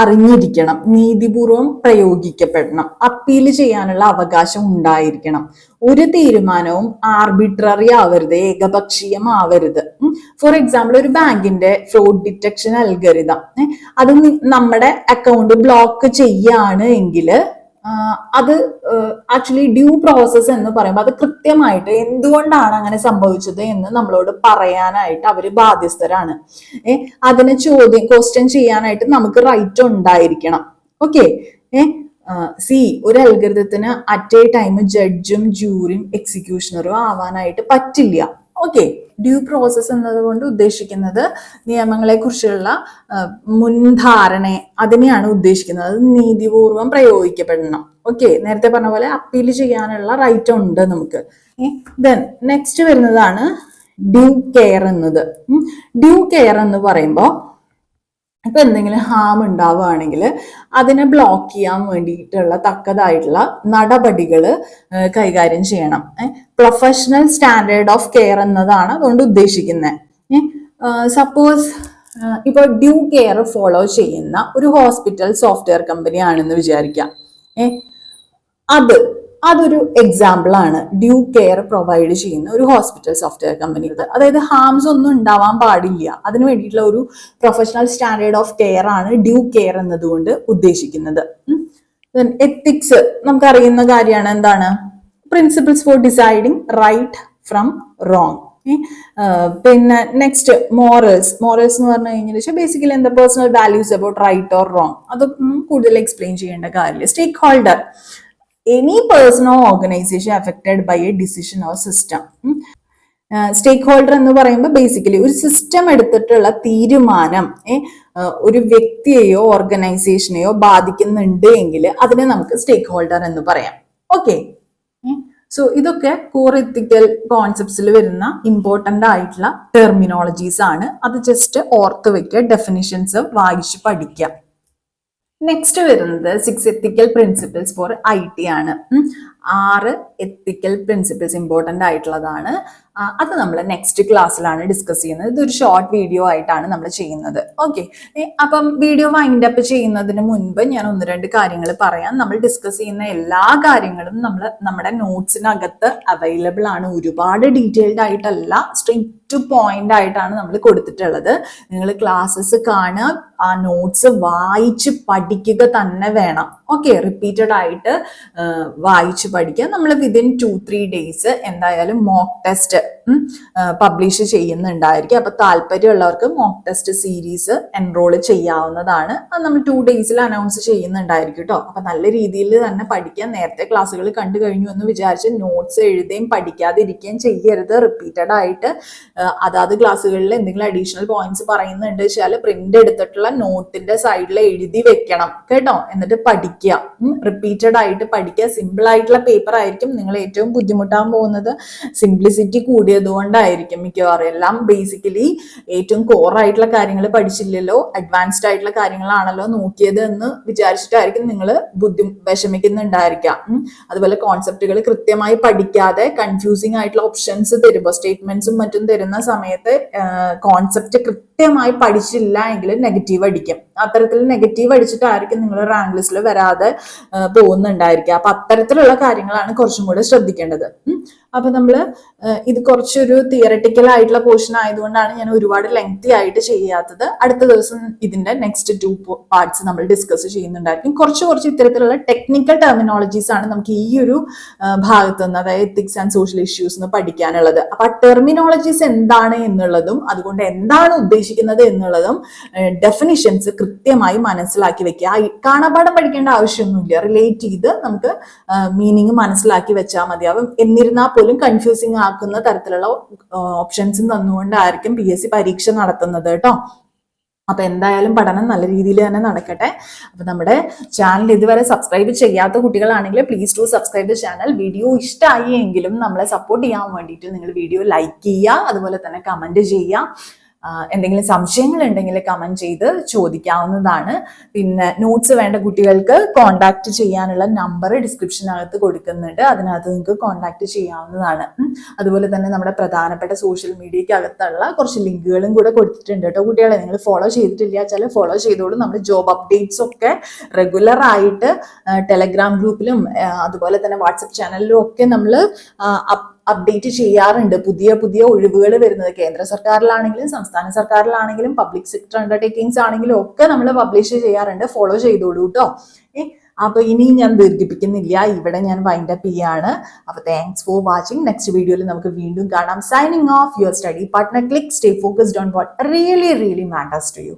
അറിഞ്ഞിരിക്കണം, നീതിപൂർവം പ്രയോഗിക്കപ്പെടണം, അപ്പീൽ ചെയ്യാനുള്ള അവകാശം ഉണ്ടായിരിക്കണം, ഒരു തീരുമാനവും ആർബിട്രറി ആവരുത്, ഏകപക്ഷീയമാവരുത്. ഫോർ എക്സാമ്പിൾ, ഒരു ബാങ്കിന്റെ ഫ്രോഡ് ഡിറ്റക്ഷൻ അൽഗരിതം അത് നമ്മുടെ അക്കൗണ്ട് ബ്ലോക്ക് ചെയ്യാണ് എങ്കിൽ അത് ആക്ച്വലി ഡ്യൂ പ്രോസസ് എന്ന് പറയുമ്പോൾ അത് കൃത്യമായിട്ട് എന്തുകൊണ്ടാണ് അങ്ങനെ സംഭവിച്ചത് എന്ന് നമ്മളോട് പറയാനായിട്ട് അവര് ബാധ്യസ്ഥരാണ്. അതിനെ ക്വസ്റ്റ്യൻ ചെയ്യാനായിട്ട് നമുക്ക് റൈറ്റ് ഉണ്ടായിരിക്കണം. ഓക്കെ, ഒരു അൽഗരിതത്തിന് അറ്റ് എ ടൈം ജഡ്ജും ജൂറിയും എക്സിക്യൂഷണറും ആവാനായിട്ട് പറ്റില്ല. ഓക്കെ, ഡ്യൂ പ്രോസസ് എന്നതുകൊണ്ട് ഉദ്ദേശിക്കുന്നത് നിയമങ്ങളെ കുറിച്ചുള്ള മുൻധാരണ, അതിനെയാണ് ഉദ്ദേശിക്കുന്നത്. അത് നീതിപൂർവം പ്രയോഗിക്കപ്പെടണം. ഓക്കെ, നേരത്തെ പറഞ്ഞ പോലെ അപ്പീൽ ചെയ്യാനുള്ള റൈറ്റ് ഉണ്ട് നമുക്ക്. ദെൻ നെക്സ്റ്റ് വരുന്നതാണ് ഡ്യൂ കെയർ എന്നത്. ഡ്യൂ കെയർ എന്ന് പറയുമ്പോൾ ഇപ്പൊ എന്തെങ്കിലും ഹാം ഉണ്ടാവുകയാണെങ്കിൽ അതിനെ ബ്ലോക്ക് ചെയ്യാൻ വേണ്ടിയിട്ടുള്ള തക്കതായിട്ടുള്ള നടപടികൾ കൈകാര്യം ചെയ്യണം. പ്രൊഫഷണൽ സ്റ്റാൻഡേർഡ് ഓഫ് കെയർ എന്നതാണ് അതുകൊണ്ട് ഉദ്ദേശിക്കുന്നത്. സപ്പോസ് ഇപ്പൊ ഡ്യൂ കെയർ ഫോളോ ചെയ്യുന്ന ഒരു ഹോസ്പിറ്റൽ സോഫ്റ്റ്വെയർ കമ്പനി ആണെന്ന് വിചാരിക്കാം. അതൊരു എക്സാമ്പിൾ ആണ് ഡ്യൂ കെയർ പ്രൊവൈഡ് ചെയ്യുന്ന ഒരു ഹോസ്പിറ്റൽ സോഫ്റ്റ്വെയർ കമ്പനി. അതായത് ഹാംസ് ഒന്നും ഉണ്ടാവാൻ പാടില്ല, അതിന് വേണ്ടിയിട്ടുള്ള ഒരു പ്രൊഫഷണൽ സ്റ്റാൻഡേർഡ് ഓഫ് കെയർ ആണ് ഡ്യൂ കെയർ എന്നതുകൊണ്ട് ഉദ്ദേശിക്കുന്നത്. എത്തിക്സ് നമുക്കറിയുന്ന കാര്യമാണ്. എന്താണ്? Principles for deciding right from wrong. പിന്നെ നെക്സ്റ്റ് മോറൽസ് എന്ന് പറഞ്ഞു കഴിഞ്ഞാൽ ബേസിക്കലി എന്താ, personal values about right or wrong. അതൊന്നും കൂടുതൽ എക്സ്പ്ലെയിൻ ചെയ്യേണ്ട കാര്യമില്ല. Stakeholder, any person or organization affected by a decision or system. Stakeholder എന്ന് പറയുമ്പോൾ ബേസിക്കലി ഒരു സിസ്റ്റം എടുത്തിട്ടുള്ള തീരുമാനം ഒരു വ്യക്തിയെയോ ഓർഗനൈസേഷനെയോ ബാധിക്കുന്നുണ്ട് എങ്കിൽ അതിനെ നമുക്ക് സ്റ്റേക്ക് ഹോൾഡർ എന്ന് പറയാം. ഓക്കെ, സോ ഇതൊക്കെ കോർ എത്തിക്കൽ കോൺസെപ്റ്റ്സിൽ വരുന്ന ഇമ്പോർട്ടൻ്റ് ആയിട്ടുള്ള ടെർമിനോളജീസ് ആണ്. അത് ജസ്റ്റ് ഓർത്ത് വെക്കുക, ഡെഫിനിഷൻസ് വായിച്ച് പഠിക്കുക. നെക്സ്റ്റ് വരുന്നത് 6 എത്തിക്കൽ പ്രിൻസിപ്പിൾസ് ഫോർ IT ആണ്. 6 എത്തിക്കൽ പ്രിൻസിപ്പിൾസ് ഇമ്പോർട്ടൻ്റ് ആയിട്ടുള്ളതാണ്. അത് നമ്മൾ നെക്സ്റ്റ് ക്ലാസ്സിലാണ് ഡിസ്കസ് ചെയ്യുന്നത്. ഇതൊരു ഷോർട്ട് വീഡിയോ ആയിട്ടാണ് നമ്മൾ ചെയ്യുന്നത്. ഓക്കെ, അപ്പം വീഡിയോ വൈൻഡ് അപ്പ് ചെയ്യുന്നതിന് മുൻപ് ഞാൻ 1-2 കാര്യങ്ങൾ പറയാം. നമ്മൾ ഡിസ്കസ് ചെയ്യുന്ന എല്ലാ കാര്യങ്ങളും നമ്മുടെ നോട്ട്സിനകത്ത് അവൈലബിൾ ആണ്. ഒരുപാട് ഡീറ്റെയിൽഡ് ആയിട്ടല്ല, സ്ട്രെയിറ്റ് ടു പോയിന്റ് ആയിട്ടാണ് നമ്മൾ കൊടുത്തിട്ടുള്ളത്. നിങ്ങൾ ക്ലാസ്സസ് കാണുക, ആ നോട്ട്സ് വായിച്ച് പഠിക്കുക തന്നെ വേണം. ഓക്കെ, റിപ്പീറ്റഡ് ആയിട്ട് വായിച്ച് പഠിക്കുക. നമ്മൾ വിതിൻ 2-3 ഡേയ്സ് എന്തായാലും മോക്ക് ടെസ്റ്റ് പബ്ലിഷ് ചെയ്യുന്നുണ്ടായിരിക്കും. അപ്പൊ താല്പര്യമുള്ളവർക്ക് മോക്ക് ടെസ്റ്റ് സീരീസ് എൻറോൾ ചെയ്യാവുന്നതാണ്. അത് നമ്മൾ 2 ഡേയ്സിൽ അനൗൺസ് ചെയ്യുന്നുണ്ടായിരിക്കും കേട്ടോ. അപ്പൊ നല്ല രീതിയിൽ തന്നെ പഠിക്കാൻ. നേരത്തെ ക്ലാസ്സുകൾ കണ്ടു കഴിഞ്ഞു എന്ന് വിചാരിച്ച് നോട്ട്സ് എഴുതുകയും പഠിക്കാതെ ഇരിക്കുകയും ചെയ്യരുത്. റിപ്പീറ്റഡ് ആയിട്ട് അതാത് ക്ലാസ്സുകളിൽ എന്തെങ്കിലും അഡീഷണൽ പോയിന്റ്സ് പറയുന്നുണ്ട് വെച്ചാൽ പ്രിന്റ് എടുത്തിട്ടുള്ള നോട്ടിന്റെ സൈഡിൽ എഴുതി വെക്കണം കേട്ടോ. എന്നിട്ട് പഠിക്കുക, റിപ്പീറ്റഡ് ആയിട്ട് പഠിക്കുക. സിമ്പിൾ ആയിട്ടുള്ള പേപ്പർ ആയിരിക്കും. നിങ്ങൾ ഏറ്റവും ബുദ്ധിമുട്ടാൻ പോകുന്നത് സിംപ്ലിസിറ്റി കൂടിയതുകൊണ്ടായിരിക്കും മിക്കവാറും. എല്ലാം ബേസിക്കലി ഏറ്റവും കോർ ആയിട്ടുള്ള കാര്യങ്ങൾ പഠിച്ചില്ലല്ലോ, അഡ്വാൻസ്ഡ് ആയിട്ടുള്ള കാര്യങ്ങളാണല്ലോ നോക്കിയത് എന്ന് വിചാരിച്ചിട്ടായിരിക്കും നിങ്ങൾ വിഷമിക്കുന്നുണ്ടായിരിക്കാം. അതുപോലെ കോൺസെപ്റ്റുകൾ കൃത്യമായി പഠിക്കാതെ കൺഫ്യൂസിങ് ആയിട്ടുള്ള ഓപ്ഷൻസ് തരുമ്പോൾ, സ്റ്റേറ്റ്മെന്റ്സും മറ്റും തരുന്ന സമയത്ത് കോൺസെപ്റ്റ് കൃത്യമായി പഠിച്ചില്ല എങ്കിൽ നെഗറ്റീവ് അടിക്കും. അത്തരത്തിൽ നെഗറ്റീവ് അടിച്ചിട്ടായിരിക്കും നിങ്ങൾ റാങ്ക് ലിസ്റ്റിൽ വരാതെ പോകുന്നുണ്ടായിരിക്കുക. അപ്പൊ അത്തരത്തിലുള്ള കാര്യങ്ങളാണ് കുറച്ചും കൂടെ ശ്രദ്ധിക്കേണ്ടത്. അപ്പൊ നമ്മള് ഇത് കുറച്ചൊരു തിയറട്ടിക്കൽ ആയിട്ടുള്ള പോർഷൻ ആയതുകൊണ്ടാണ് ഞാൻ ഒരുപാട് ലെങ്തി ആയിട്ട് ചെയ്യാത്തത്. അടുത്ത ദിവസം ഇതിന്റെ നെക്സ്റ്റ് 2 പാർട്സ് നമ്മൾ ഡിസ്കസ് ചെയ്യുന്നുണ്ടായിരിക്കും. കുറച്ച് ഇത്തരത്തിലുള്ള ടെക്നിക്കൽ ടെർമിനോളജീസ് ആണ് നമുക്ക് ഈ ഒരു ഭാഗത്ത് നിന്ന്, അതായത് എത്തിക്സ് ആൻഡ് സോഷ്യൽ ഇഷ്യൂസ് എന്ന് പഠിക്കാനുള്ളത്. അപ്പൊ ആ ടെർമിനോളജീസ് എന്താണ് എന്നുള്ളതും അതുകൊണ്ട് എന്താണ് ഉദ്ദേശിക്കുന്നത് എന്നുള്ളതും ഡെഫിനിഷൻസ് കൃത്യമായി മനസ്സിലാക്കി വെക്കുക. കാണാപാഠം പഠിക്കേണ്ട ആവശ്യമൊന്നുമില്ല. റിലേറ്റ് ചെയ്ത് നമുക്ക് മീനിങ് മനസ്സിലാക്കി വെച്ചാൽ മതിയാവും. എന്നിരുന്നാൽ പോലും കൺഫ്യൂസിങ് ആക്കുന്ന തരത്തിലുള്ള ഓപ്ഷൻസും തന്നുകൊണ്ടായിരിക്കും PSC പരീക്ഷ നടത്തുന്നത് കേട്ടോ. അപ്പൊ എന്തായാലും പഠനം നല്ല രീതിയിൽ തന്നെ നടക്കട്ടെ. അപ്പൊ നമ്മുടെ ചാനൽ ഇതുവരെ സബ്സ്ക്രൈബ് ചെയ്യാത്ത കുട്ടികളാണെങ്കിൽ please to subscribe the channel. Video ഇഷ്ടമായി എങ്കിലും നമ്മളെ സപ്പോർട്ട് ചെയ്യാൻ വേണ്ടിയിട്ട് നിങ്ങൾ വീഡിയോ ലൈക്ക് ചെയ്യുക, അതുപോലെ തന്നെ കമന്റ് ചെയ്യുക. എന്തെങ്കിലും സംശയങ്ങൾ ഉണ്ടെങ്കിൽ കമന്റ് ചെയ്ത് ചോദിക്കാവുന്നതാണ്. പിന്നെ നോട്ട്സ് വേണ്ട കുട്ടികൾക്ക് കോണ്ടാക്ട് ചെയ്യാനുള്ള നമ്പർ ഡിസ്ക്രിപ്ഷനകത്ത് കൊടുക്കുന്നുണ്ട്, അതിനകത്ത് നിങ്ങൾക്ക് കോണ്ടാക്ട് ചെയ്യാവുന്നതാണ്. അതുപോലെ തന്നെ നമ്മുടെ പ്രധാനപ്പെട്ട സോഷ്യൽ മീഡിയയ്ക്ക് അകത്തുള്ള കുറച്ച് ലിങ്കുകളും കൂടെ കൊടുത്തിട്ടുണ്ട് കേട്ടോ കുട്ടികളെ. നിങ്ങൾ ഫോളോ ചെയ്തിട്ടില്ല വെച്ചാൽ ഫോളോ ചെയ്തോളൂ. നമ്മുടെ ജോബ് അപ്ഡേറ്റ്സ് ഒക്കെ റെഗുലർ ആയിട്ട് ടെലഗ്രാം ഗ്രൂപ്പിലും അതുപോലെ തന്നെ വാട്സപ്പ് ചാനലിലും ഒക്കെ നമ്മൾ അപ്ഡേറ്റ് ചെയ്യാറുണ്ട്. പുതിയ ഒഴിവുകൾ വരുന്നത് കേന്ദ്ര സർക്കാരിലാണെങ്കിലും സംസ്ഥാന സർക്കാരിലാണെങ്കിലും പബ്ലിക് സെക്ടർ അണ്ടർടേക്കിങ്സ് ആണെങ്കിലും ഒക്കെ നമ്മൾ പബ്ലിഷ് ചെയ്യാറുണ്ട്. ഫോളോ ചെയ്തോളൂ കേട്ടോ. അപ്പൊ ഇനി ഞാൻ ദീർഘിപ്പിക്കുന്നില്ല, ഇവിടെ ഞാൻ വൈൻഡ് അപ്പ് ചെയ്യാണ്. അപ്പൊ താങ്ക്സ് ഫോർ വാച്ചിങ്. നെക്സ്റ്റ് വീഡിയോയിൽ നമുക്ക് വീണ്ടും കാണാം. Signing off, your study partner. Click, stay focused on what really matters to U.